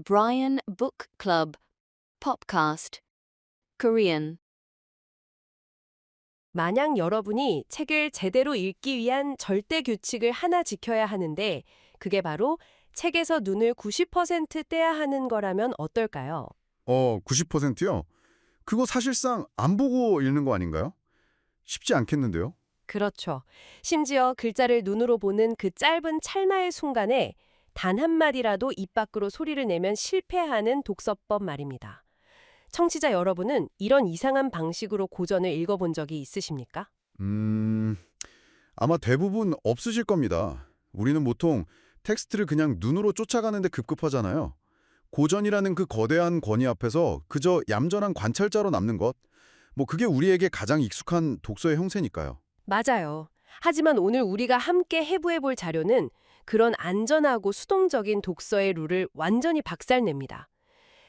Brian Book Club, Popcast, Korean. 만약 여러분이 책을 제대로 읽기 위한 절대 규칙을 하나 지켜야 하는데 그게 바로 책에서 눈을 90% 떼야 하는 거라면 어떨까요? 90%요? 그거 사실상 안 보고 읽는 거 아닌가요? 쉽지 않겠는데요? 그렇죠. 심지어 글자를 눈으로 보는 그 짧은 찰나의 순간에 단 한마디라도 입 밖으로 소리를 내면 실패하는 독서법 말입니다. 청취자 여러분은 이런 이상한 방식으로 고전을 읽어본 적이 있으십니까? 아마 대부분 없으실 겁니다. 우리는 보통 텍스트를 그냥 눈으로 쫓아가는데 급급하잖아요. 고전이라는 그 거대한 권위 앞에서 그저 얌전한 관찰자로 남는 것, 그게 우리에게 가장 익숙한 독서의 형태니까요. 맞아요. 하지만 오늘 우리가 함께 해부해볼 자료는 그런 안전하고 수동적인 독서의 룰을 완전히 박살냅니다.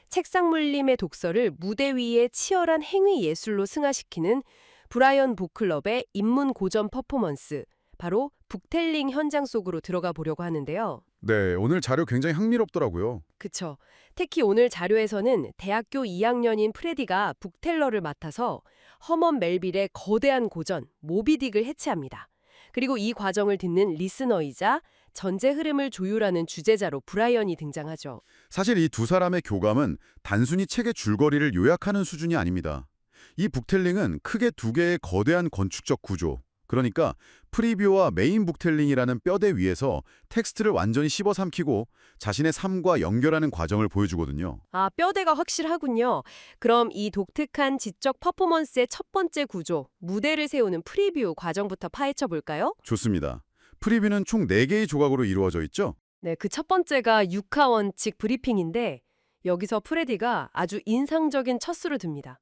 책상 물림의 독서를 무대 위에 치열한 행위 예술로 승화시키는 브라이언 북 클럽의 인문고전 퍼포먼스, 바로 북텔링 현장 속으로 들어가 보려고 하는데요. 네, 오늘 자료 굉장히 흥미롭더라고요. 그쵸. 특히 오늘 자료에서는 대학교 2학년인 프레디가 북텔러를 맡아서 허먼 멜빌의 거대한 고전, 모비딕을 해체합니다. 그리고 이 과정을 듣는 리스너이자 전제 흐름을 조율하는 주제자로 브라이언이 등장하죠. 사실 이 두 사람의 교감은 단순히 책의 줄거리를 요약하는 수준이 아닙니다. 이 북텔링은 크게 두 개의 거대한 건축적 구조, 그러니까 프리뷰와 메인 북텔링이라는 뼈대 위에서 텍스트를 완전히 씹어삼키고 자신의 삶과 연결하는 과정을 보여주거든요. 아, 뼈대가 확실하군요. 그럼 이 독특한 지적 퍼포먼스의 첫 번째 구조, 무대를 세우는 프리뷰 과정부터 파헤쳐 볼까요? 좋습니다. 프리뷰는 총 4개의 조각으로 이루어져 있죠? 네, 그 첫 번째가 육하 원칙 브리핑인데 여기서 프레디가 아주 인상적인 첫 수를 듭니다.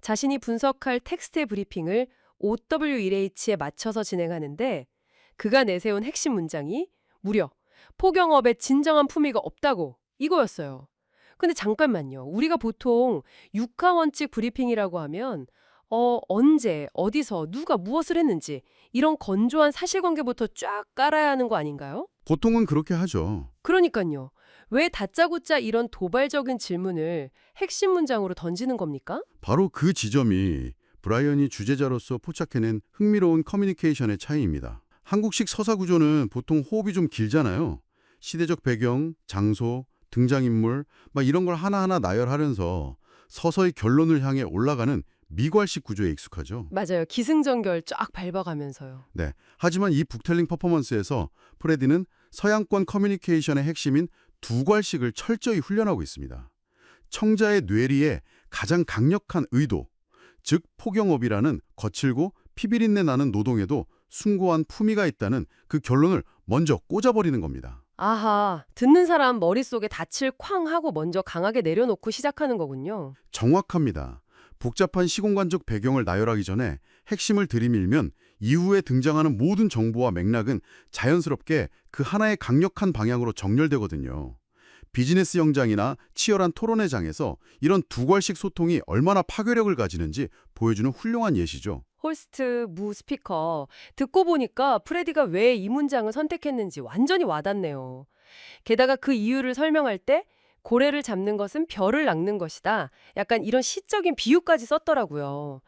자신이 분석할 텍스트의 브리핑을 OW1H에 맞춰서 진행하는데 그가 내세운 핵심 문장이 무려 포경업에 진정한 품위가 없다고 이거였어요. 근데 잠깐만요. 우리가 보통 육하 원칙 브리핑이라고 하면 언제, 어디서, 누가 무엇을 했는지 이런 건조한 사실관계부터 쫙 깔아야 하는 거 아닌가요? 보통은 그렇게 하죠. 그러니까요. 왜 다짜고짜 이런 도발적인 질문을 핵심 문장으로 던지는 겁니까? 바로 그 지점이 브라이언이 주제자로서 포착해낸 흥미로운 커뮤니케이션의 차이입니다. 한국식 서사 구조는 보통 호흡이 좀 길잖아요. 시대적 배경, 장소, 등장인물 이런 걸 하나하나 나열하면서 서서히 결론을 향해 올라가는 미괄식 구조에 익숙하죠. 맞아요. 기승전결 쫙 밟아가면서요. 네. 하지만 이 북텔링 퍼포먼스에서 프레디는 서양권 커뮤니케이션의 핵심인 두괄식을 철저히 훈련하고 있습니다. 청자의 뇌리에 가장 강력한 의도, 즉 포경업이라는 거칠고 피비린내 나는 노동에도 숭고한 품위가 있다는 그 결론을 먼저 꽂아버리는 겁니다. 아하, 듣는 사람 머릿속에 닻을 쾅 하고 먼저 강하게 내려놓고 시작하는 거군요. 정확합니다. 복잡한 시공간적 배경을 나열하기 전에 핵심을 들이밀면 이후에 등장하는 모든 정보와 맥락은 자연스럽게 그 하나의 강력한 방향으로 정렬되거든요. 비즈니스 영장이나 치열한 토론회 장에서 이런 두괄식 소통이 얼마나 파괴력을 가지는지 보여주는 훌륭한 예시죠. 호스트, 무, 스피커. 듣고 보니까 프레디가 왜 이 문장을 선택했는지 완전히 와닿네요. 게다가 그 이유를 설명할 때 고래를 잡는 것은 별을 낚는 것이다. 약간 이런 시적인 비유까지 썼더라고요.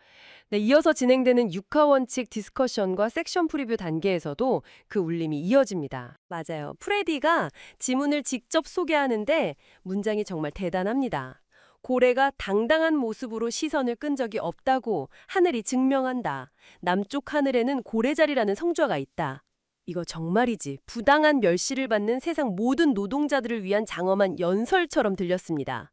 네, 이어서 진행되는 육하 원칙 디스커션과 섹션 프리뷰 단계에서도 그 울림이 이어집니다. 맞아요. 프레디가 지문을 직접 소개하는데 문장이 정말 대단합니다. 고래가 당당한 모습으로 시선을 끈 적이 없다고 하늘이 증명한다. 남쪽 하늘에는 고래자리라는 성좌가 있다. 이거 정말이지 부당한 멸시를 받는 세상 모든 노동자들을 위한 장엄한 연설처럼 들렸습니다.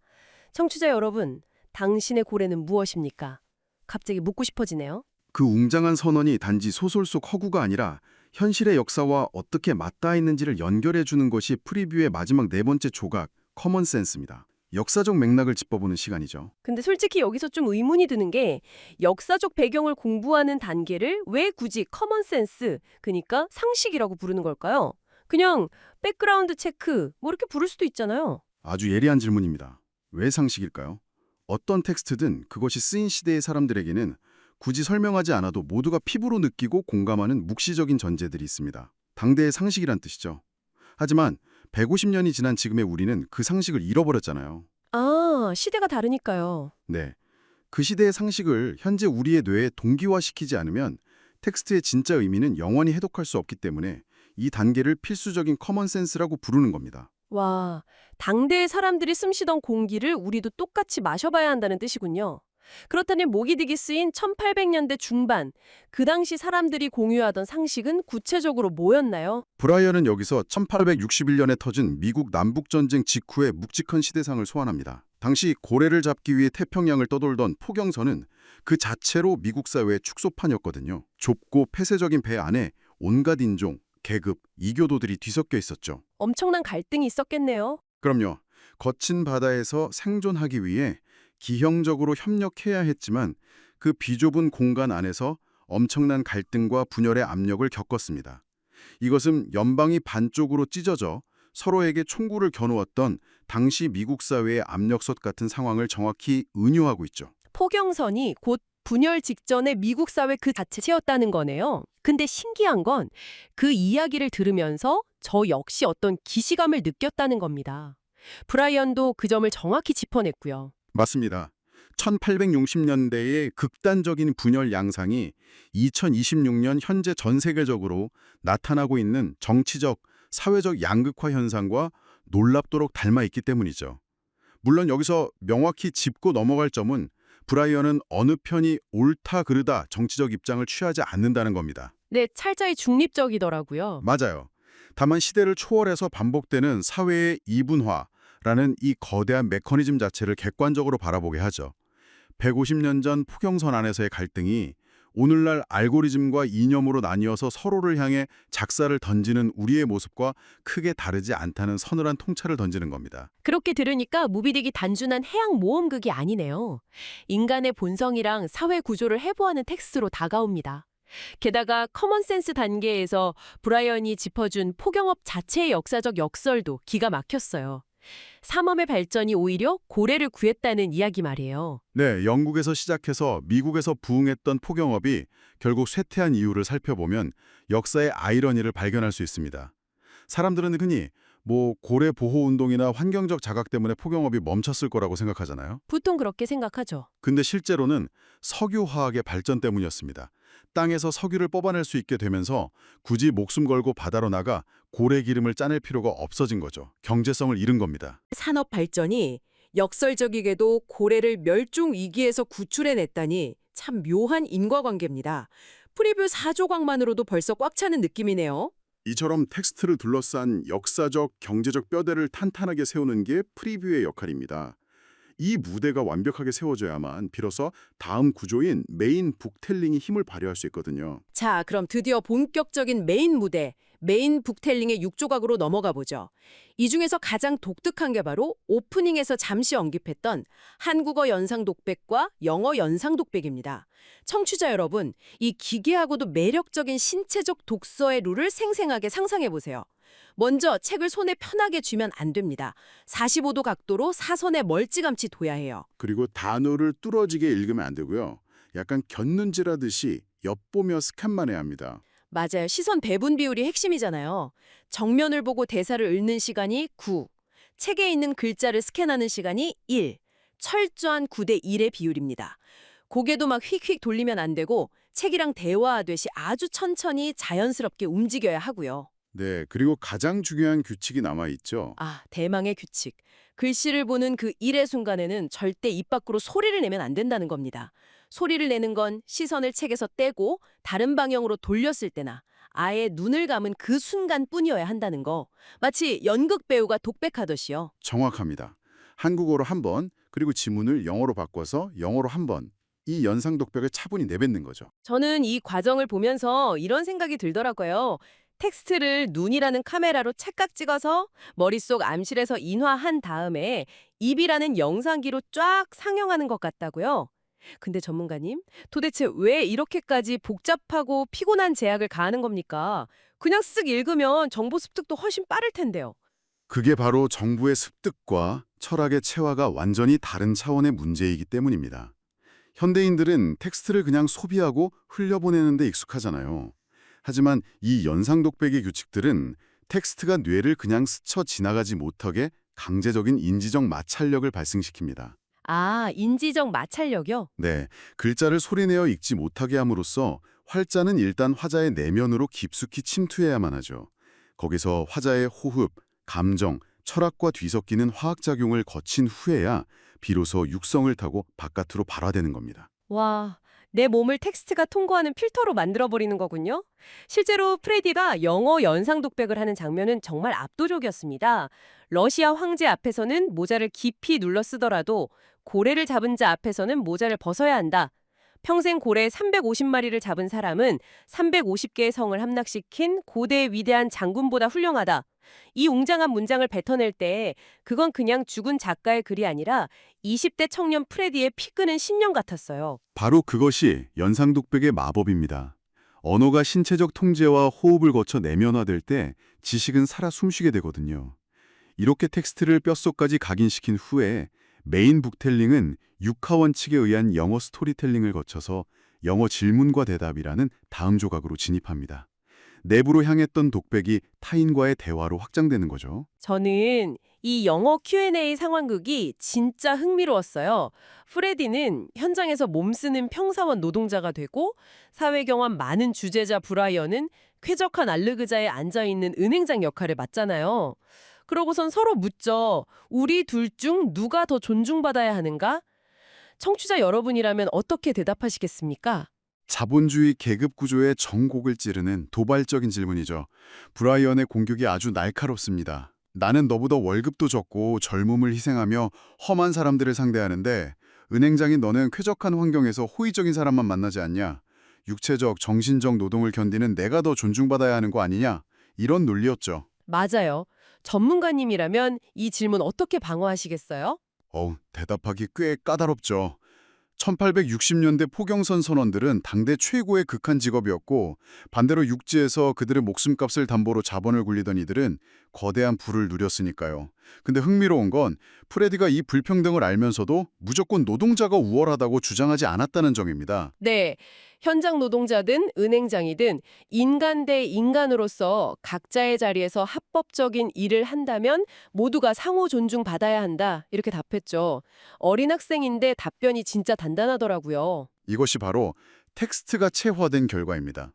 청취자 여러분, 당신의 고래는 무엇입니까? 갑자기 묻고 싶어지네요. 그 웅장한 선언이 단지 소설 속 허구가 아니라 현실의 역사와 어떻게 맞닿아 있는지를 연결해주는 것이 프리뷰의 마지막 네 번째 조각, 커먼센스입니다. 역사적 맥락을 짚어보는 시간이죠. 근데 솔직히 여기서 좀 의문이 드는 게 역사적 배경을 공부하는 단계를 왜 굳이 커먼센스, 그러니까 상식이라고 부르는 걸까요? 그냥 백그라운드 체크 이렇게 부를 수도 있잖아요. 아주 예리한 질문입니다. 왜 상식일까요? 어떤 텍스트든 그것이 쓰인 시대의 사람들에게는 굳이 설명하지 않아도 모두가 피부로 느끼고 공감하는 묵시적인 전제들이 있습니다. 당대의 상식이란 뜻이죠. 하지만 150년이 지난 지금의 우리는 그 상식을 잃어버렸잖아요. 아, 시대가 다르니까요. 네. 그 시대의 상식을 현재 우리의 뇌에 동기화시키지 않으면 텍스트의 진짜 의미는 영원히 해독할 수 없기 때문에 이 단계를 필수적인 커먼센스라고 부르는 겁니다. 와, 당대의 사람들이 숨쉬던 공기를 우리도 똑같이 마셔봐야 한다는 뜻이군요. 그렇다면 모기딕이 쓰인 1800년대 중반, 그 당시 사람들이 공유하던 상식은 구체적으로 뭐였나요? 브라이언은 여기서 1861년에 터진 미국 남북전쟁 직후의 묵직한 시대상을 소환합니다. 당시 고래를 잡기 위해 태평양을 떠돌던 포경선은 그 자체로 미국 사회의 축소판이었거든요. 좁고 폐쇄적인 배 안에 온갖 인종, 계급, 이교도들이 뒤섞여 있었죠. 엄청난 갈등이 있었겠네요. 그럼요. 거친 바다에서 생존하기 위해 기형적으로 협력해야 했지만 그 비좁은 공간 안에서 엄청난 갈등과 분열의 압력을 겪었습니다. 이것은 연방이 반쪽으로 찢어져 서로에게 총구를 겨누었던 당시 미국 사회의 압력솥 같은 상황을 정확히 은유하고 있죠. 포경선이 곧 분열 직전의 미국 사회 그 자체였다는 거네요. 근데 신기한 건 그 이야기를 들으면서 저 역시 어떤 기시감을 느꼈다는 겁니다. 브라이언도 그 점을 정확히 짚어냈고요. 맞습니다. 1860년대의 극단적인 분열 양상이 2026년 현재 전 세계적으로 나타나고 있는 정치적, 사회적 양극화 현상과 놀랍도록 닮아 있기 때문이죠. 물론 여기서 명확히 짚고 넘어갈 점은 브라이언은 어느 편이 옳다 그르다 정치적 입장을 취하지 않는다는 겁니다. 네, 찰자의 중립적이더라고요. 맞아요. 다만 시대를 초월해서 반복되는 사회의 이분화라는 이 거대한 메커니즘 자체를 객관적으로 바라보게 하죠. 150년 전 포경선 안에서의 갈등이 오늘날 알고리즘과 이념으로 나뉘어서 서로를 향해 작사를 던지는 우리의 모습과 크게 다르지 않다는 서늘한 통찰을 던지는 겁니다. 그렇게 들으니까 모비딕이 단순한 해양 모험극이 아니네요. 인간의 본성이랑 사회 구조를 해부하는 텍스트로 다가옵니다. 게다가 커먼센스 단계에서 브라이언이 짚어준 포경업 자체의 역사적 역설도 기가 막혔어요. 삼엄의 발전이 오히려 고래를 구했다는 이야기 말이에요. 네, 영국에서 시작해서 미국에서 부흥했던 포경업이 결국 쇠퇴한 이유를 살펴보면 역사의 아이러니를 발견할 수 있습니다. 사람들은 흔히 고래 보호운동이나 환경적 자각 때문에 포경업이 멈췄을 거라고 생각하잖아요. 보통 그렇게 생각하죠. 근데 실제로는 석유화학의 발전 때문이었습니다. 땅에서 석유를 뽑아낼 수 있게 되면서 굳이 목숨 걸고 바다로 나가 고래 기름을 짜낼 필요가 없어진 거죠. 경제성을 잃은 겁니다. 산업 발전이 역설적이게도 고래를 멸종 위기에서 구출해냈다니 참 묘한 인과관계입니다. 프리뷰 4조각만으로도 벌써 꽉 차는 느낌이네요. 이처럼 텍스트를 둘러싼 역사적, 경제적 뼈대를 탄탄하게 세우는 게 프리뷰의 역할입니다. 이 무대가 완벽하게 세워져야만 비로소 다음 구조인 메인 북텔링이 힘을 발휘할 수 있거든요. 자, 그럼 드디어 본격적인 메인 무대, 메인 북텔링의 6조각으로 넘어가 보죠. 이 중에서 가장 독특한 게 바로 오프닝에서 잠시 언급했던 한국어 연상 독백과 영어 연상 독백입니다. 청취자 여러분, 이 기괴하고도 매력적인 신체적 독서의 룰을 생생하게 상상해 보세요. 먼저 책을 손에 편하게 쥐면 안 됩니다. 45도 각도로 사선에 멀찌감치 둬야 해요. 그리고 단어를 뚫어지게 읽으면 안 되고요. 약간 곁눈질하듯이 엿보며 스캔만 해야 합니다. 맞아요. 시선 배분 비율이 핵심이잖아요. 정면을 보고 대사를 읽는 시간이 9, 책에 있는 글자를 스캔하는 시간이 1, 철저한 9대 1의 비율입니다. 고개도 막 휙휙 돌리면 안 되고 책이랑 대화하듯이 아주 천천히 자연스럽게 움직여야 하고요. 네, 그리고 가장 중요한 규칙이 남아있죠. 아, 대망의 규칙. 글씨를 보는 그 1의 순간에는 절대 입 밖으로 소리를 내면 안 된다는 겁니다. 소리를 내는 건 시선을 책에서 떼고 다른 방향으로 돌렸을 때나 아예 눈을 감은 그 순간뿐이어야 한다는 거. 마치 연극 배우가 독백하듯이요. 정확합니다. 한국어로 한 번, 그리고 지문을 영어로 바꿔서 영어로 한 번. 이 연상 독백을 차분히 내뱉는 거죠. 저는 이 과정을 보면서 이런 생각이 들더라고요. 텍스트를 눈이라는 카메라로 찰칵 찍어서 머릿속 암실에서 인화한 다음에 입이라는 영상기로 쫙 상영하는 것 같다고요. 근데 전문가님, 도대체 왜 이렇게까지 복잡하고 피곤한 제약을 가하는 겁니까? 그냥 쓱 읽으면 정보 습득도 훨씬 빠를 텐데요. 그게 바로 정부의 습득과 철학의 체화가 완전히 다른 차원의 문제이기 때문입니다. 현대인들은 텍스트를 그냥 소비하고 흘려보내는 데 익숙하잖아요. 하지만 이 연상 독백의 규칙들은 텍스트가 뇌를 그냥 스쳐 지나가지 못하게 강제적인 인지적 마찰력을 발생시킵니다. 아, 인지적 마찰력이요? 네, 글자를 소리내어 읽지 못하게 함으로써 활자는 일단 화자의 내면으로 깊숙이 침투해야만 하죠. 거기서 화자의 호흡, 감정, 철학과 뒤섞이는 화학작용을 거친 후에야 비로소 육성을 타고 바깥으로 발화되는 겁니다. 와, 내 몸을 텍스트가 통과하는 필터로 만들어버리는 거군요. 실제로 프레디가 영어 연상 독백을 하는 장면은 정말 압도적이었습니다. 러시아 황제 앞에서는 모자를 깊이 눌러 쓰더라도 고래를 잡은 자 앞에서는 모자를 벗어야 한다. 평생 고래 350마리를 잡은 사람은 350개의 성을 함락시킨 고대 위대한 장군보다 훌륭하다. 이 웅장한 문장을 뱉어낼 때 그건 그냥 죽은 작가의 글이 아니라 20대 청년 프레디의 피 끄는 신념 같았어요. 바로 그것이 연상독백의 마법입니다. 언어가 신체적 통제와 호흡을 거쳐 내면화될 때 지식은 살아 숨쉬게 되거든요. 이렇게 텍스트를 뼛속까지 각인시킨 후에 메인 북텔링은 육하 원칙에 의한 영어 스토리텔링을 거쳐서 영어 질문과 대답이라는 다음 조각으로 진입합니다. 내부로 향했던 독백이 타인과의 대화로 확장되는 거죠. 저는 이 영어 Q&A 상황극이 진짜 흥미로웠어요. 프레디는 현장에서 몸쓰는 평사원 노동자가 되고 사회 경험 많은 주제자 브라이언은 쾌적한 알르그자에 앉아있는 은행장 역할을 맡잖아요. 그러고선 서로 묻죠. 우리 둘 중 누가 더 존중받아야 하는가? 청취자 여러분이라면 어떻게 대답하시겠습니까? 자본주의 계급 구조의 정곡을 찌르는 도발적인 질문이죠. 브라이언의 공격이 아주 날카롭습니다. 나는 너보다 월급도 적고 젊음을 희생하며 험한 사람들을 상대하는데 은행장인 너는 쾌적한 환경에서 호의적인 사람만 만나지 않냐? 육체적, 정신적 노동을 견디는 내가 더 존중받아야 하는 거 아니냐? 이런 논리였죠. 맞아요. 전문가님이라면 이 질문 어떻게 방어하시겠어요? 대답하기 꽤 까다롭죠. 1860년대 포경선 선원들은 당대 최고의 극한 직업이었고 반대로 육지에서 그들의 목숨값을 담보로 자본을 굴리던 이들은 거대한 부를 누렸으니까요. 근데 흥미로운 건 프레디가 이 불평등을 알면서도 무조건 노동자가 우월하다고 주장하지 않았다는 점입니다. 네, 현장 노동자든 은행장이든 인간 대 인간으로서 각자의 자리에서 합법적인 일을 한다면 모두가 상호 존중받아야 한다. 이렇게 답했죠. 어린 학생인데 답변이 진짜 단단하더라고요. 이것이 바로 텍스트가 체화된 결과입니다.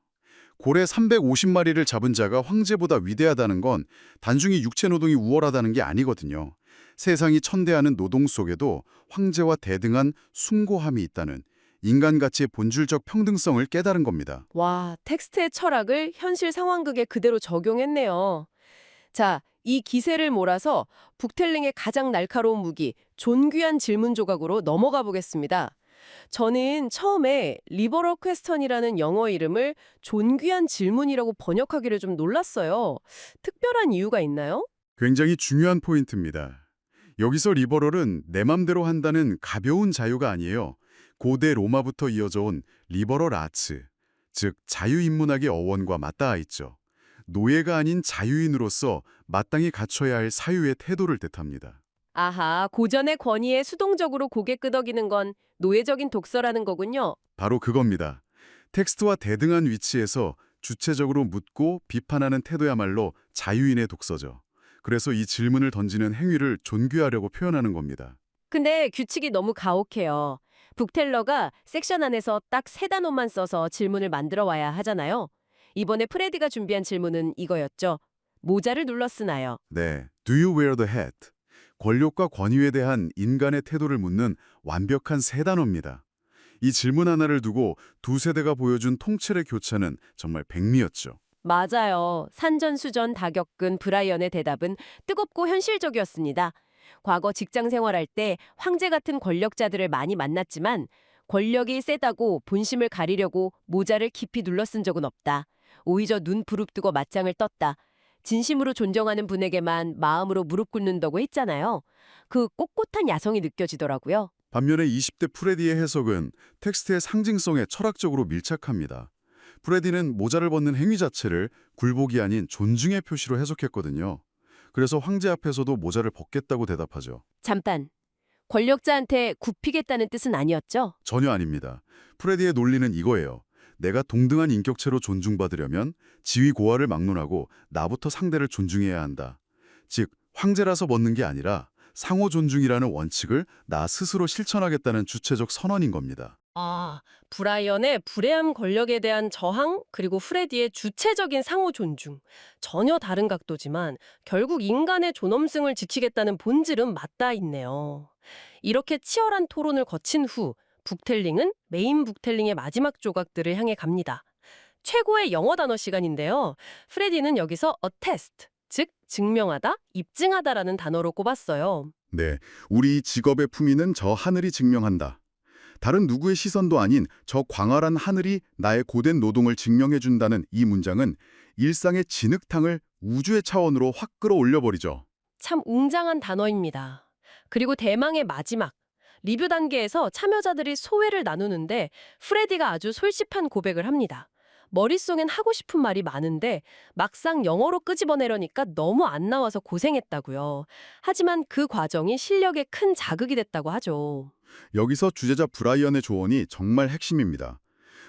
고래 350마리를 잡은 자가 황제보다 위대하다는 건 단순히 육체 노동이 우월하다는 게 아니거든요. 세상이 천대하는 노동 속에도 황제와 대등한 숭고함이 있다는 인간 가치의 본질적 평등성을 깨달은 겁니다. 와, 텍스트의 철학을 현실 상황극에 그대로 적용했네요. 자, 이 기세를 몰아서 북텔링의 가장 날카로운 무기, 존귀한 질문 조각으로 넘어가 보겠습니다. 저는 처음에 리버럴 퀘스턴이라는 영어 이름을 존귀한 질문이라고 번역하기를 좀 놀랐어요. 특별한 이유가 있나요? 굉장히 중요한 포인트입니다. 여기서 리버럴은 내 맘대로 한다는 가벼운 자유가 아니에요. 고대 로마부터 이어져 온 리버럴 아츠, 즉 자유인문학의 어원과 맞닿아 있죠. 노예가 아닌 자유인으로서 마땅히 갖춰야 할 사유의 태도를 뜻합니다. 아하, 고전의 권위에 수동적으로 고개 끄덕이는 건 노예적인 독서라는 거군요. 바로 그겁니다. 텍스트와 대등한 위치에서 주체적으로 묻고 비판하는 태도야말로 자유인의 독서죠. 그래서 이 질문을 던지는 행위를 존귀하려고 표현하는 겁니다. 근데 규칙이 너무 가혹해요. 북텔러가 섹션 안에서 딱 3단어만 써서 질문을 만들어 와야 하잖아요. 이번에 프레디가 준비한 질문은 이거였죠. 모자를 눌렀으나요? 네, Do you wear the hat? 권력과 권위에 대한 인간의 태도를 묻는 완벽한 3단어입니다. 이 질문 하나를 두고 두 세대가 보여준 통찰의 교차는 정말 백미였죠. 맞아요. 산전수전 다 겪은 브라이언의 대답은 뜨겁고 현실적이었습니다. 과거 직장 생활할 때 황제 같은 권력자들을 많이 만났지만 권력이 세다고 본심을 가리려고 모자를 깊이 눌러쓴 적은 없다. 오히려 눈 부릅뜨고 맞짱을 떴다. 진심으로 존경하는 분에게만 마음으로 무릎 꿇는다고 했잖아요. 그 꼿꼿한 야성이 느껴지더라고요. 반면에 20대 프레디의 해석은 텍스트의 상징성에 철학적으로 밀착합니다. 프레디는 모자를 벗는 행위 자체를 굴복이 아닌 존중의 표시로 해석했거든요. 그래서 황제 앞에서도 모자를 벗겠다고 대답하죠. 잠깐, 권력자한테 굽히겠다는 뜻은 아니었죠? 전혀 아닙니다. 프레디의 논리는 이거예요. 내가 동등한 인격체로 존중받으려면 지위 고하를 막론하고 나부터 상대를 존중해야 한다. 즉, 황제라서 벗는 게 아니라 상호 존중이라는 원칙을 나 스스로 실천하겠다는 주체적 선언인 겁니다. 아, 브라이언의 불의한 권력에 대한 저항, 그리고 프레디의 주체적인 상호 존중. 전혀 다른 각도지만 결국 인간의 존엄성을 지키겠다는 본질은 맞닿아 있네요. 이렇게 치열한 토론을 거친 후 북텔링은 메인 북텔링의 마지막 조각들을 향해 갑니다. 최고의 영어 단어 시간인데요. 프레디는 여기서 attest, 즉 증명하다, 입증하다라는 단어로 꼽았어요. 네, 우리 직업의 품위는 저 하늘이 증명한다. 다른 누구의 시선도 아닌 저 광활한 하늘이 나의 고된 노동을 증명해준다는 이 문장은 일상의 진흙탕을 우주의 차원으로 확 끌어올려버리죠. 참 웅장한 단어입니다. 그리고 대망의 마지막, 리뷰 단계에서 참여자들이 소회를 나누는데 프레디가 아주 솔직한 고백을 합니다. 머릿속엔 하고 싶은 말이 많은데 막상 영어로 끄집어내려니까 너무 안 나와서 고생했다고요. 하지만 그 과정이 실력에 큰 자극이 됐다고 하죠. 여기서 주제자 브라이언의 조언이 정말 핵심입니다.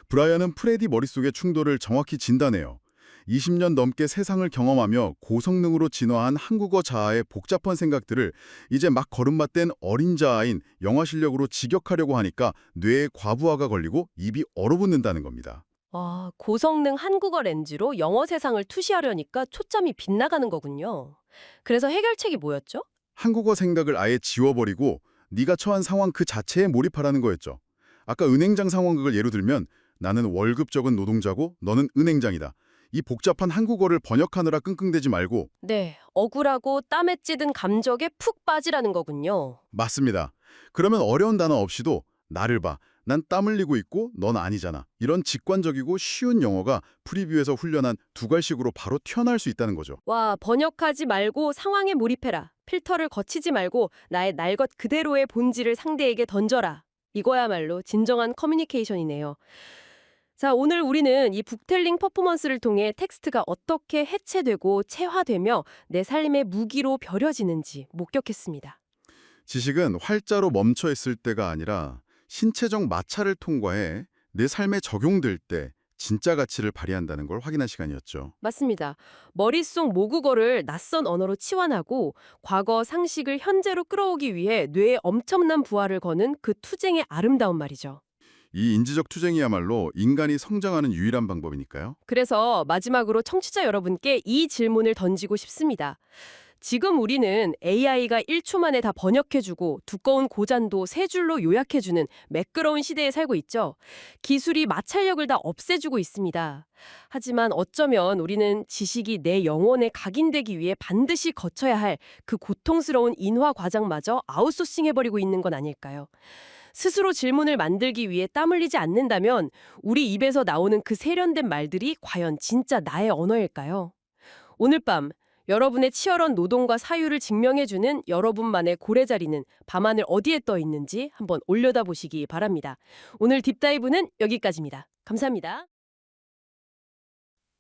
브라이언은 프레디 머릿속의 충돌을 정확히 진단해요. 20년 넘게 세상을 경험하며 고성능으로 진화한 한국어 자아의 복잡한 생각들을 이제 막 걸음맞댄 어린 자아인 영어 실력으로 직역하려고 하니까 뇌에 과부하가 걸리고 입이 얼어붙는다는 겁니다. 아, 고성능 한국어 렌즈로 영어 세상을 투시하려니까 초점이 빗나가는 거군요. 그래서 해결책이 뭐였죠? 한국어 생각을 아예 지워버리고 네가 처한 상황 그 자체에 몰입하라는 거였죠. 아까 은행장 상황극을 예로 들면 나는 월급 적은 노동자고 너는 은행장이다. 이 복잡한 한국어를 번역하느라 끙끙대지 말고 네, 억울하고 땀에 찌든 감정에 푹 빠지라는 거군요. 맞습니다. 그러면 어려운 단어 없이도 나를 봐. 난 땀 흘리고 있고 넌 아니잖아. 이런 직관적이고 쉬운 영어가 프리뷰에서 훈련한 두갈식으로 바로 튀어나올 수 있다는 거죠. 와, 번역하지 말고 상황에 몰입해라. 필터를 거치지 말고 나의 날 것 그대로의 본질을 상대에게 던져라. 이거야말로 진정한 커뮤니케이션이네요. 자, 오늘 우리는 이 북텔링 퍼포먼스를 통해 텍스트가 어떻게 해체되고 체화되며 내 삶의 무기로 벼려지는지 목격했습니다. 지식은 활자로 멈춰 있을 때가 아니라 신체적 마찰을 통과해 내 삶에 적용될 때 진짜 가치를 발휘한다는 걸 확인한 시간이었죠. 맞습니다. 머릿속 모국어를 낯선 언어로 치환하고 과거 상식을 현재로 끌어오기 위해 뇌에 엄청난 부하를 거는 그 투쟁의 아름다운 말이죠. 이 인지적 투쟁이야말로 인간이 성장하는 유일한 방법이니까요. 그래서 마지막으로 청취자 여러분께 이 질문을 던지고 싶습니다. 지금 우리는 AI가 1초 만에 다 번역해주고 두꺼운 고전도 세 줄로 요약해주는 매끄러운 시대에 살고 있죠. 기술이 마찰력을 다 없애주고 있습니다. 하지만 어쩌면 우리는 지식이 내 영혼에 각인되기 위해 반드시 거쳐야 할 그 고통스러운 인화 과정마저 아웃소싱해버리고 있는 건 아닐까요? 스스로 질문을 만들기 위해 땀 흘리지 않는다면 우리 입에서 나오는 그 세련된 말들이 과연 진짜 나의 언어일까요? 오늘 밤 여러분의 치열한 노동과 사유를 증명해주는 여러분만의 고래자리는 밤하늘 어디에 떠 있는지 한번 올려다보시기 바랍니다. 오늘 딥다이브는 여기까지입니다. 감사합니다.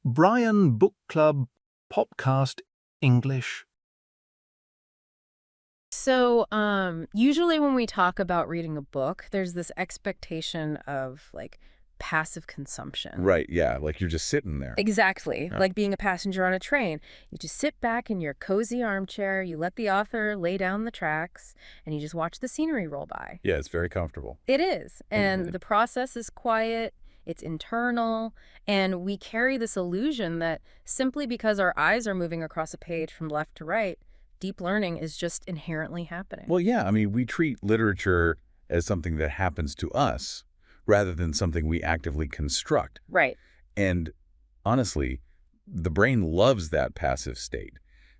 Brian Book Club Podcast English. So, usually when we talk about reading a book, there's this expectation of like passive consumption. Right, yeah, like you're just sitting there. Exactly. Yeah. Like being a passenger on a train. You just sit back in your cozy armchair, you let the author lay down the tracks, and you just watch the scenery roll by. Yeah, it's very comfortable. It is. And Mhm. the process is quiet, it's internal, and we carry this illusion that simply because our eyes are moving across a page from left to right, deep learning is just inherently happening. Well, yeah, I mean, we treat literature as something that happens to us rather than something we actively construct. Right. And honestly, the brain loves that passive state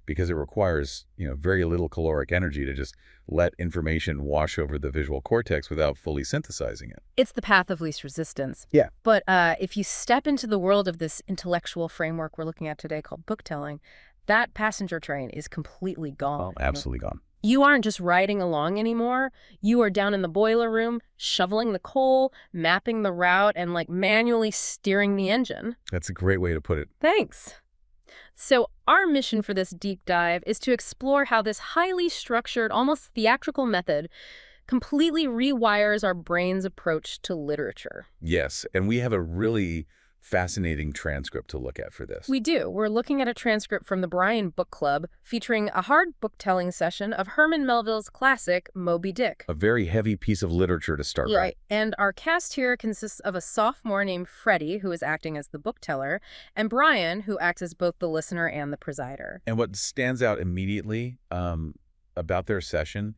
because it requires, very little caloric energy to just let information wash over the visual cortex without fully synthesizing it. It's the path of least resistance. Yeah. But if you step into the world of this intellectual framework we're looking at today called booktelling, that passenger train is completely gone. Absolutely gone. You aren't just riding along anymore. You are down in the boiler room, shoveling the coal, mapping the route, and like manually steering the engine. That's a great way to put it. Thanks. So our mission for this deep dive is to explore how this highly structured, almost theatrical method completely rewires our brain's approach to literature. Yes, and we have a really fascinating transcript to look at for this. We do. We're looking at a transcript from the Brian Book Club featuring a hard book-telling session of Herman Melville's classic, Moby Dick. A very heavy piece of literature to start Right. And our cast here consists of a sophomore named Freddie, who is acting as the bookteller, and Brian, who acts as both the listener and the presider. And what stands out immediately about their session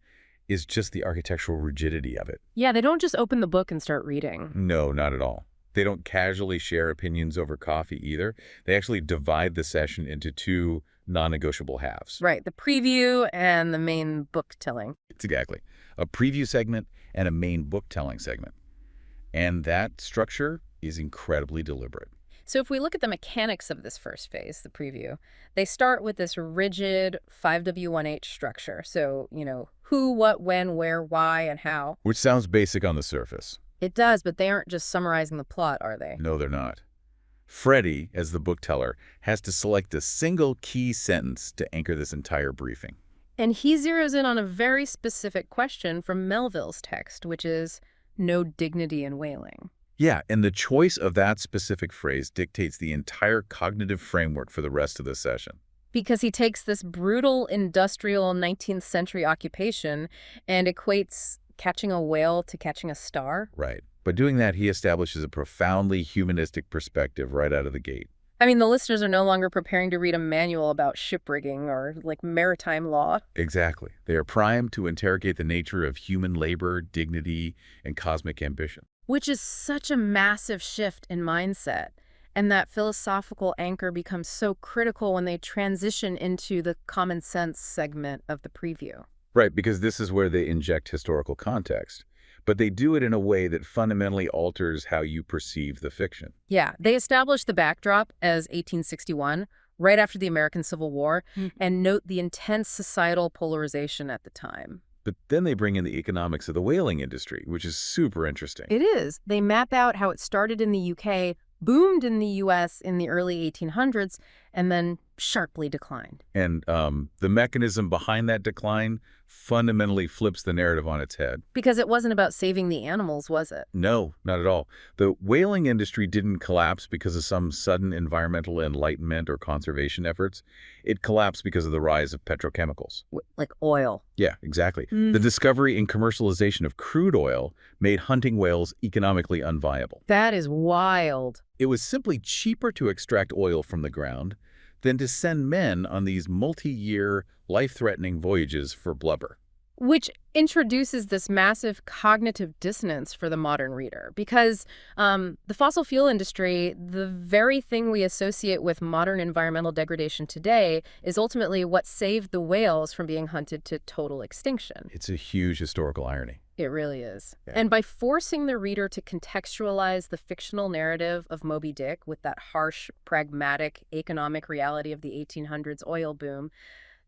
is just the architectural rigidity of it. Yeah, they don't just open the book and start reading. No, not at all. They don't casually share opinions over coffee either. They actually divide the session into two non-negotiable halves. Right, the preview and the main book telling. Exactly. A preview segment and a main book-telling segment. And that structure is incredibly deliberate. So if we look at the mechanics of this first phase, the preview, they start with this rigid 5W1H structure. So, who, what, when, where, why, and how. Which sounds basic on the surface. It does, but they aren't just summarizing the plot, are they? No, they're not. Freddie, as the bookteller, has to select a single key sentence to anchor this entire briefing. And he zeroes in on a very specific question from Melville's text, which is, no dignity in whaling. Yeah, and the choice of that specific phrase dictates the entire cognitive framework for the rest of the session. Because he takes this brutal industrial 19th century occupation and equates catching a whale to catching a star. Right. By doing that, he establishes a profoundly humanistic perspective right out of the gate. I mean, the listeners are no longer preparing to read a manual about shiprigging or, maritime law. Exactly. They are primed to interrogate the nature of human labor, dignity, and cosmic ambition. Which is such a massive shift in mindset. And that philosophical anchor becomes so critical when they transition into the common sense segment of the preview. Right, because this is where they inject historical context. But they do it in a way that fundamentally alters how you perceive the fiction. Yeah, they establish the backdrop as 1861, right after the American Civil War, and note the intense societal polarization at the time. But then they bring in the economics of the whaling industry, which is super interesting. It is. They map out how it started in the UK, boomed in the US in the early 1800s, and then sharply declined. And the mechanism behind that decline fundamentally flips the narrative on its head. Because it wasn't about saving the animals, was it? No, not at all. The whaling industry didn't collapse because of some sudden environmental enlightenment or conservation efforts. It collapsed because of the rise of petrochemicals. Like oil. Yeah, exactly. The discovery and commercialization of crude oil made hunting whales economically unviable. That is wild. It was simply cheaper to extract oil from the ground than to send men on these multi-year, life-threatening voyages for blubber. Which introduces this massive cognitive dissonance for the modern reader. Because the fossil fuel industry, the very thing we associate with modern environmental degradation today, is ultimately what saved the whales from being hunted to total extinction. It's a huge historical irony. It really is. Yeah. And by forcing the reader to contextualize the fictional narrative of Moby Dick with that harsh, pragmatic, economic reality of the 1800s oil boom,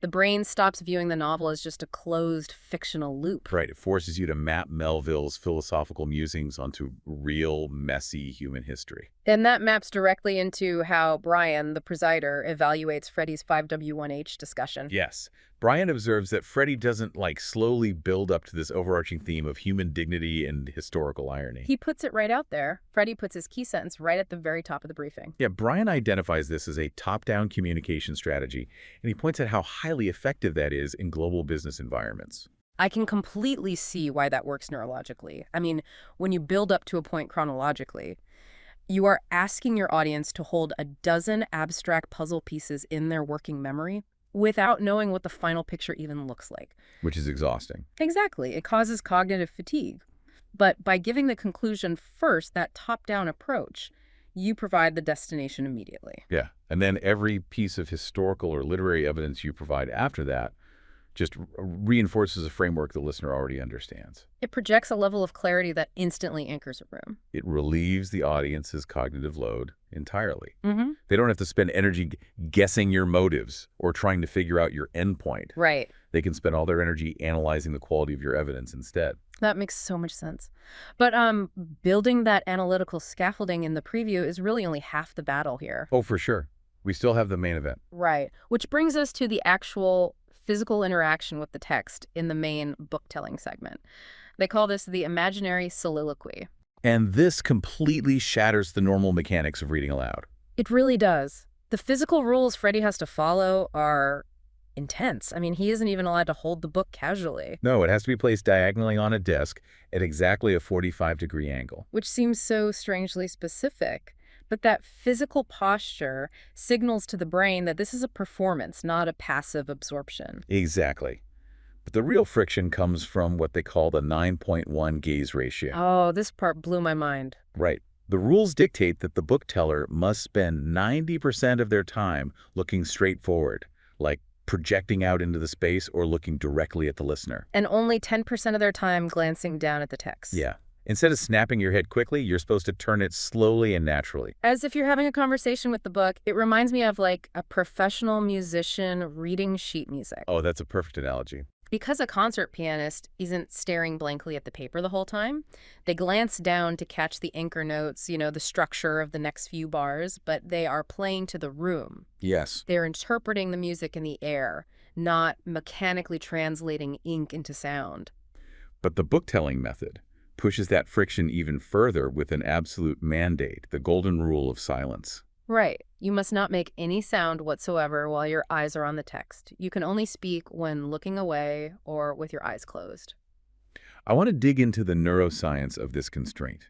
the brain stops viewing the novel as just a closed fictional loop. Right. It forces you to map Melville's philosophical musings onto real, messy human history. And that maps directly into how Brian, the presider, evaluates Freddie's 5W1H discussion. Yes. Brian observes that Freddie doesn't, slowly build up to this overarching theme of human dignity and historical irony. He puts it right out there. Freddie puts his key sentence right at the very top of the briefing. Yeah, Brian identifies this as a top-down communication strategy, and he points out how highly effective that is in global business environments. I can completely see why that works neurologically. I mean, when you build up to a point chronologically, you are asking your audience to hold a dozen abstract puzzle pieces in their working memory without knowing what the final picture even looks like. Which is exhausting. Exactly. It causes cognitive fatigue. But by giving the conclusion first, that top-down approach, you provide the destination immediately. Yeah, and then every piece of historical or literary evidence you provide after that just reinforces a framework the listener already understands. It projects a level of clarity that instantly anchors a room. It relieves the audience's cognitive load entirely. Mm-hmm. They don't have to spend energy guessing your motives or trying to figure out your endpoint. Right. They can spend all their energy analyzing the quality of your evidence instead. That makes so much sense. But building that analytical scaffolding in the preview is really only half the battle here. Oh, for sure. We still have the main event. Right. Which brings us to the actual physical interaction with the text in the main book-telling segment. They call this the imaginary soliloquy. And this completely shatters the normal mechanics of reading aloud. It really does. The physical rules Freddie has to follow are intense. I mean, he isn't even allowed to hold the book casually. No, it has to be placed diagonally on a desk at exactly a 45-degree angle. Which seems so strangely specific. But that physical posture signals to the brain that this is a performance, not a passive absorption. Exactly. But the real friction comes from what they call the 9.1 gaze ratio. Oh, this part blew my mind. Right. The rules dictate that the book teller must spend 90% of their time looking straight forward, like projecting out into the space or looking directly at the listener. And only 10% of their time glancing down at the text. Yeah. Instead of snapping your head quickly, you're supposed to turn it slowly and naturally. As if you're having a conversation with the book. It reminds me of like a professional musician reading sheet music. Oh, that's a perfect analogy. Because a concert pianist isn't staring blankly at the paper the whole time, they glance down to catch the anchor notes, the structure of the next few bars, but they are playing to the room. Yes. They're interpreting the music in the air, not mechanically translating ink into sound. But the book-telling method pushes that friction even further with an absolute mandate, the golden rule of silence. Right. You must not make any sound whatsoever while your eyes are on the text. You can only speak when looking away or with your eyes closed. I want to dig into the neuroscience of this constraint,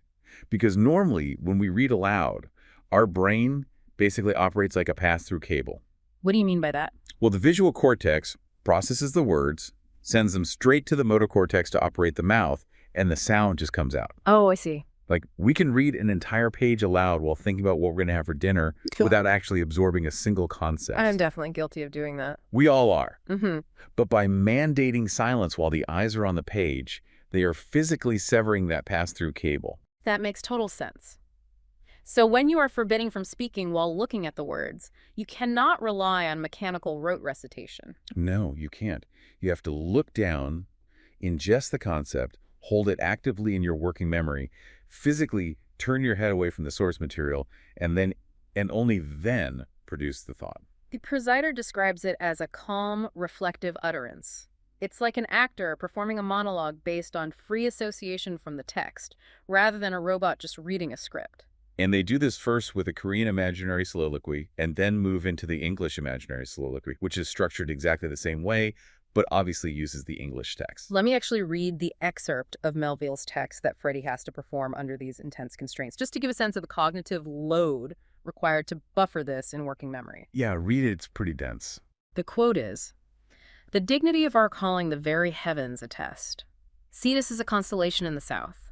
because normally when we read aloud, our brain basically operates like a pass-through cable. What do you mean by that? Well, the visual cortex processes the words, sends them straight to the motor cortex to operate the mouth, and the sound just comes out. Oh, I see. Like, we can read an entire page aloud while thinking about what we're going to have for dinner without actually absorbing a single concept. I'm definitely guilty of doing that. We all are. Mm-hmm. But by mandating silence while the eyes are on the page, they are physically severing that pass-through cable. That makes total sense. So when you are forbidding from speaking while looking at the words, you cannot rely on mechanical rote recitation. No, you can't. You have to look down, ingest the concept, hold it actively in your working memory, physically turn your head away from the source material, and only then produce the thought. The presider describes it as a calm, reflective utterance. It's like an actor performing a monologue based on free association from the text, rather than a robot just reading a script. And they do this first with a Korean imaginary soliloquy, and then move into the English imaginary soliloquy, which is structured exactly the same way, but obviously uses the English text. Let me actually read the excerpt of Melville's text that Freddie has to perform under these intense constraints, just to give a sense of the cognitive load required to buffer this in working memory. Yeah, read it. It's pretty dense. The quote is, "The dignity of our calling the very heavens attest. Cetus is a constellation in the south.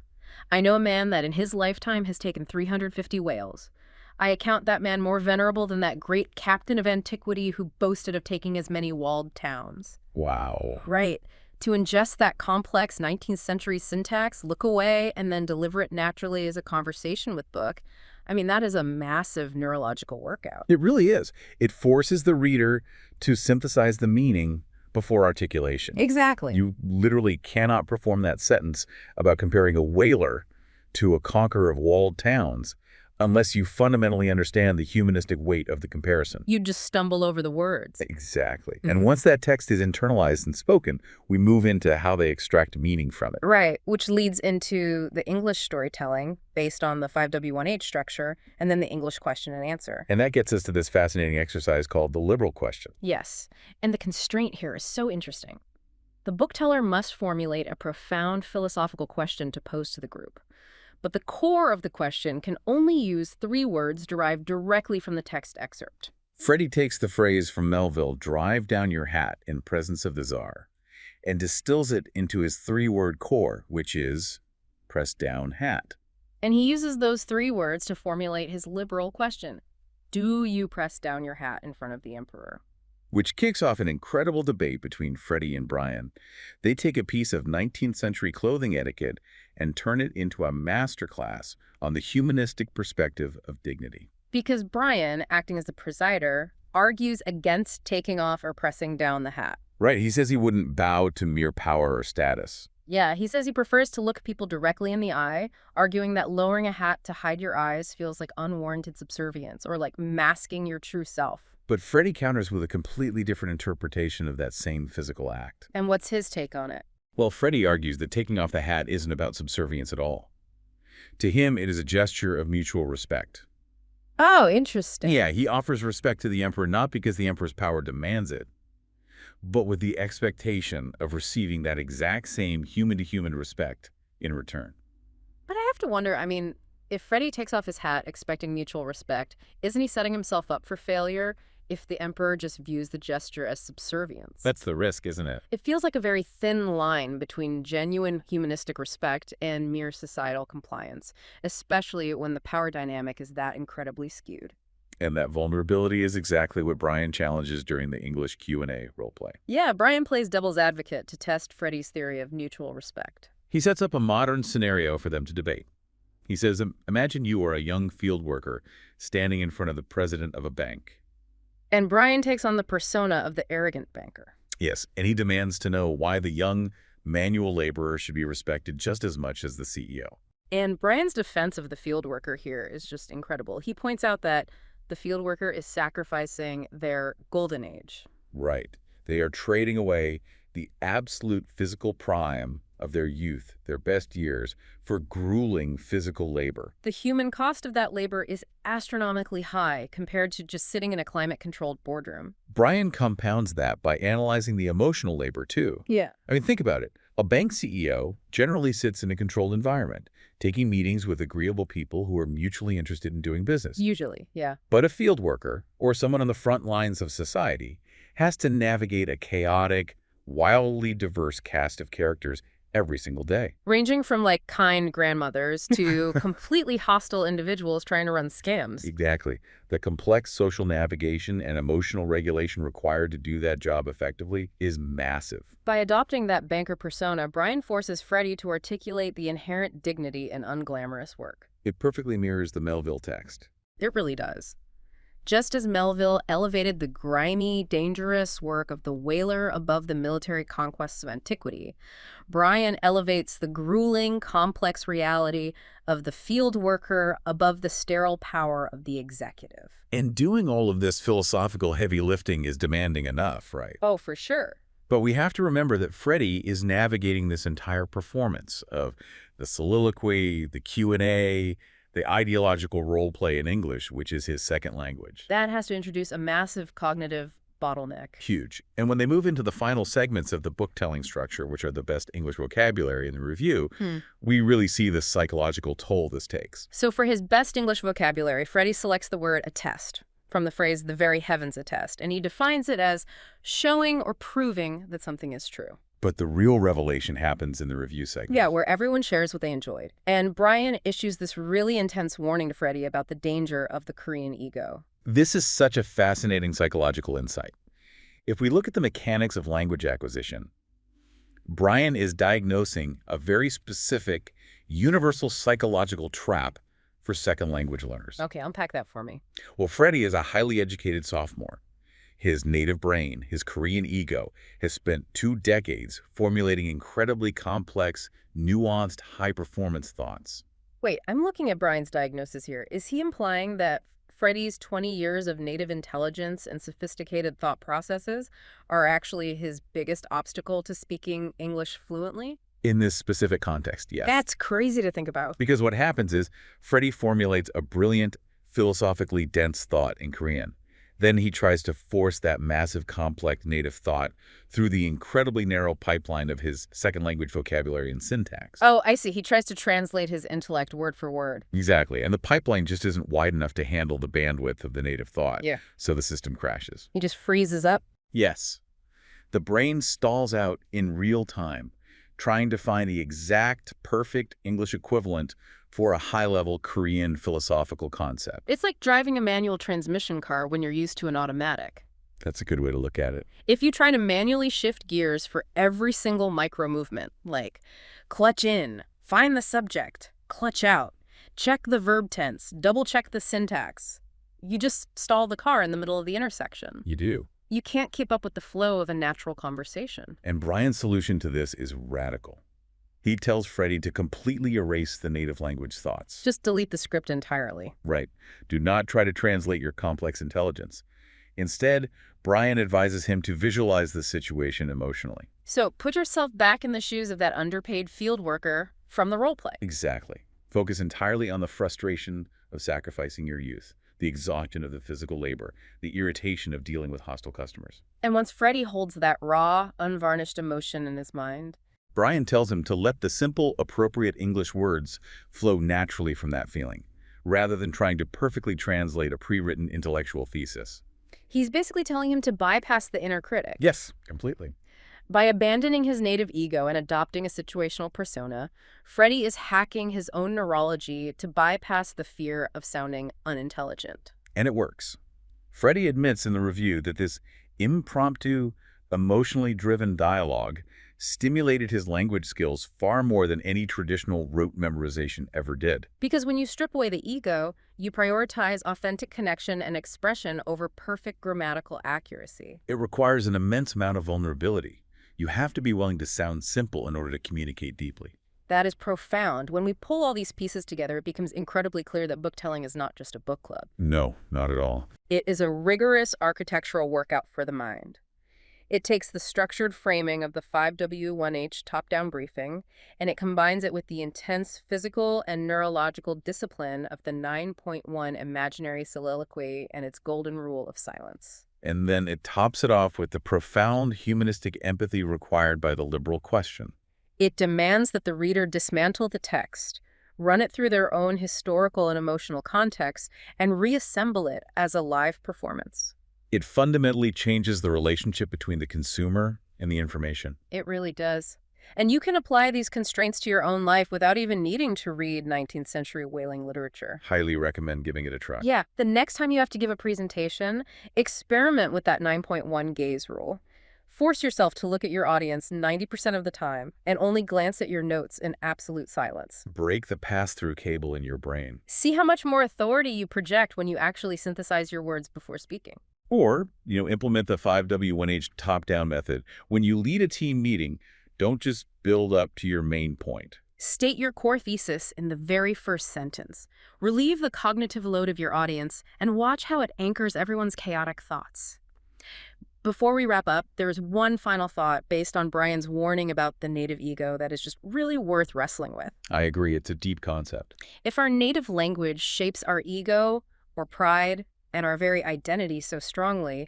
I know a man that in his lifetime has taken 350 whales. I account that man more venerable than that great captain of antiquity who boasted of taking as many walled towns." Wow. Right. To ingest that complex 19th century syntax, look away, and then deliver it naturally as a conversation with book, I mean, that is a massive neurological workout. It really is. It forces the reader to synthesize the meaning before articulation. Exactly. You literally cannot perform that sentence about comparing a whaler to a conqueror of walled towns unless you fundamentally understand the humanistic weight of the comparison. You just stumble over the words. Exactly. And once that text is internalized and spoken, we move into how they extract meaning from it. Right, which leads into the English storytelling based on the 5W1H structure, and then the English question and answer. And that gets us to this fascinating exercise called the liberal question. Yes, and the constraint here is so interesting. The bookteller must formulate a profound philosophical question to pose to the group. But the core of the question can only use 3 words derived directly from the text excerpt. Freddie takes the phrase from Melville, "drive down your hat in presence of the Tsar," and distills it into his 3-word core, which is press down hat. And he uses those 3 words to formulate his liberal question. Do you press down your hat in front of the emperor? Which kicks off an incredible debate between Freddie and Brian. They take a piece of 19th century clothing etiquette and turn it into a masterclass on the humanistic perspective of dignity. Because Brian, acting as the presider, argues against taking off or pressing down the hat. Right, he says he wouldn't bow to mere power or status. Yeah, he says he prefers to look people directly in the eye, arguing that lowering a hat to hide your eyes feels like unwarranted subservience or like masking your true self. But Freddie counters with a completely different interpretation of that same physical act. And what's his take on it? Well, Freddie argues that taking off the hat isn't about subservience at all. To him, it is a gesture of mutual respect. Oh, interesting. Yeah, he offers respect to the emperor not because the emperor's power demands it, but with the expectation of receiving that exact same human-to-human respect in return. But I have to wonder, I mean, if Freddie takes off his hat expecting mutual respect, isn't he setting himself up for failure if the emperor just views the gesture as subservience? That's the risk, isn't it? It feels like a very thin line between genuine humanistic respect and mere societal compliance, especially when the power dynamic is that incredibly skewed. And that vulnerability is exactly what Brian challenges during the English Q&A roleplay. Yeah, Brian plays devil's advocate to test Freddie's theory of mutual respect. He sets up a modern scenario for them to debate. He says, imagine you are a young field worker standing in front of the president of a bank. And Brian takes on the persona of the arrogant banker. Yes, and he demands to know why the young manual laborer should be respected just as much as the CEO. And Brian's defense of the field worker here is just incredible. He points out that the field worker is sacrificing their golden age. Right. They are trading away the absolute physical prime of their youth, their best years, for grueling physical labor. The human cost of that labor is astronomically high compared to just sitting in a climate-controlled boardroom. Brian compounds that by analyzing the emotional labor, too. Yeah. I mean, think about it. A bank CEO generally sits in a controlled environment, taking meetings with agreeable people who are mutually interested in doing business. Usually, yeah. But a field worker, or someone on the front lines of society, has to navigate a chaotic, wildly diverse cast of characters every single day. Ranging from, like, kind grandmothers to completely hostile individuals trying to run scams. Exactly. The complex social navigation and emotional regulation required to do that job effectively is massive. By adopting that banker persona, Brian forces Freddie to articulate the inherent dignity in unglamorous work. It perfectly mirrors the Melville text. It really does. Just as Melville elevated the grimy, dangerous work of the whaler above the military conquests of antiquity, Brian elevates the grueling, complex reality of the field worker above the sterile power of the executive. And doing all of this philosophical heavy lifting is demanding enough, right? Oh, for sure. But we have to remember that Freddie is navigating this entire performance of the soliloquy, the Q&A, the ideological role play in English, which is his second language. That has to introduce a massive cognitive bottleneck. Huge. And when they move into the final segments of the book-telling structure, which are the best English vocabulary in the review, we really see the psychological toll this takes. So for his best English vocabulary, Freddie selects the word attest from the phrase, the very heavens attest, and he defines it as showing or proving that something is true. But the real revelation happens in the review segment. Yeah, where everyone shares what they enjoyed. And Brian issues this really intense warning to Freddie about the danger of the Korean ego. This is such a fascinating psychological insight. If we look at the mechanics of language acquisition, Brian is diagnosing a very specific, universal psychological trap for second language learners. Okay, unpack that for me. Well, Freddie is a highly educated sophomore. His native brain, his Korean ego, has spent 2 decades formulating incredibly complex, nuanced, high-performance thoughts. Wait, I'm looking at Brian's diagnosis here. Is he implying that Freddie's 20 years of native intelligence and sophisticated thought processes are actually his biggest obstacle to speaking English fluently? In this specific context, yes. That's crazy to think about. Because what happens is Freddie formulates a brilliant, philosophically dense thought in Korean. Then he tries to force that massive, complex native thought through the incredibly narrow pipeline of his second language vocabulary and syntax. Oh, I see. He tries to translate his intellect word for word. Exactly. And the pipeline just isn't wide enough to handle the bandwidth of the native thought. Yeah. So the system crashes. He just freezes up. Yes. The brain stalls out in real time, trying to find the exact, perfect English equivalent for a high-level Korean philosophical concept. It's like driving a manual transmission car when you're used to an automatic. That's a good way to look at it. If you try to manually shift gears for every single micro movement, like clutch in, find the subject, clutch out, check the verb tense, double-check the syntax, you just stall the car in the middle of the intersection. You do. You can't keep up with the flow of a natural conversation. And Brian's solution to this is radical. He tells Freddie to completely erase the native language thoughts. Just delete the script entirely. Right. Do not try to translate your complex intelligence. Instead, Brian advises him to visualize the situation emotionally. So put yourself back in the shoes of that underpaid field worker from the role play. Exactly. Focus entirely on the frustration of sacrificing your youth, the exhaustion of the physical labor, the irritation of dealing with hostile customers. And once Freddie holds that raw, unvarnished emotion in his mind, Brian tells him to let the simple, appropriate English words flow naturally from that feeling, rather than trying to perfectly translate a pre-written intellectual thesis. he's basically telling him to bypass the inner critic. Yes, completely. By abandoning his native ego and adopting a situational persona, Freddie is hacking his own neurology to bypass the fear of sounding unintelligent. And it works. Freddie admits in the review that this impromptu, emotionally driven dialogue stimulated his language skills far more than any traditional rote memorization ever did. Because when you strip away the ego, you prioritize authentic connection and expression over perfect grammatical accuracy. It requires an immense amount of vulnerability. You have to be willing to sound simple in order to communicate deeply. That is profound. When we pull all these pieces together, it becomes incredibly clear that book telling is not just a book club. No, not at all. It is a rigorous architectural workout for the mind. It takes the structured framing of the 5W1H top-down briefing, and it combines it with the intense physical and neurological discipline of the 9.1 imaginary soliloquy and its golden rule of silence. And then it tops it off with the profound humanistic empathy required by the liberal question. It demands that the reader dismantle the text, run it through their own historical and emotional context, and reassemble it as a live performance. It fundamentally changes the relationship between the consumer and the information. It really does. And you can apply these constraints to your own life without even needing to read 19th century whaling literature. Highly recommend giving it a try. Yeah, the next time you have to give a presentation, experiment with that 9.1 gaze rule. Force yourself to look at your audience 90% of the time and only glance at your notes in absolute silence. Break the pass-through cable in your brain. See how much more authority you project when you actually synthesize your words before speaking. Or, implement the 5W1H top-down method. When you lead a team meeting, don't just build up to your main point. State your core thesis in the very first sentence. Relieve the cognitive load of your audience and watch how it anchors everyone's chaotic thoughts. Before we wrap up, there's one final thought based on Brian's warning about the native ego that is just really worth wrestling with. I agree, it's a deep concept. If our native language shapes our ego or pride and our very identity so strongly,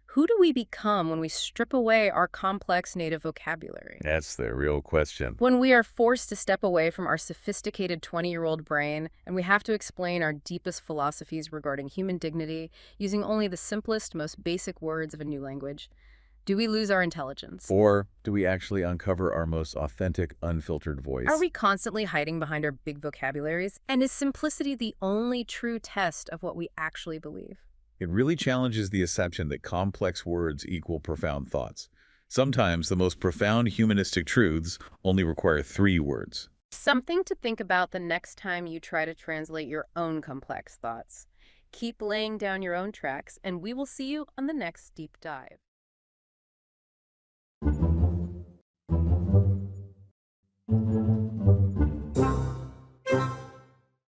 who do we become when we strip away our complex native vocabulary? That's the real question. When we are forced to step away from our sophisticated 20-year-old brain and we have to explain our deepest philosophies regarding human dignity using only the simplest, most basic words of a new language, do we lose our intelligence? Or do we actually uncover our most authentic, unfiltered voice? Are we constantly hiding behind our big vocabularies? And is simplicity the only true test of what we actually believe? It really challenges the assumption that complex words equal profound thoughts. Sometimes the most profound humanistic truths only require 3 words. Something to think about the next time you try to translate your own complex thoughts. Keep laying down your own tracks, and we will see you on the next deep dive.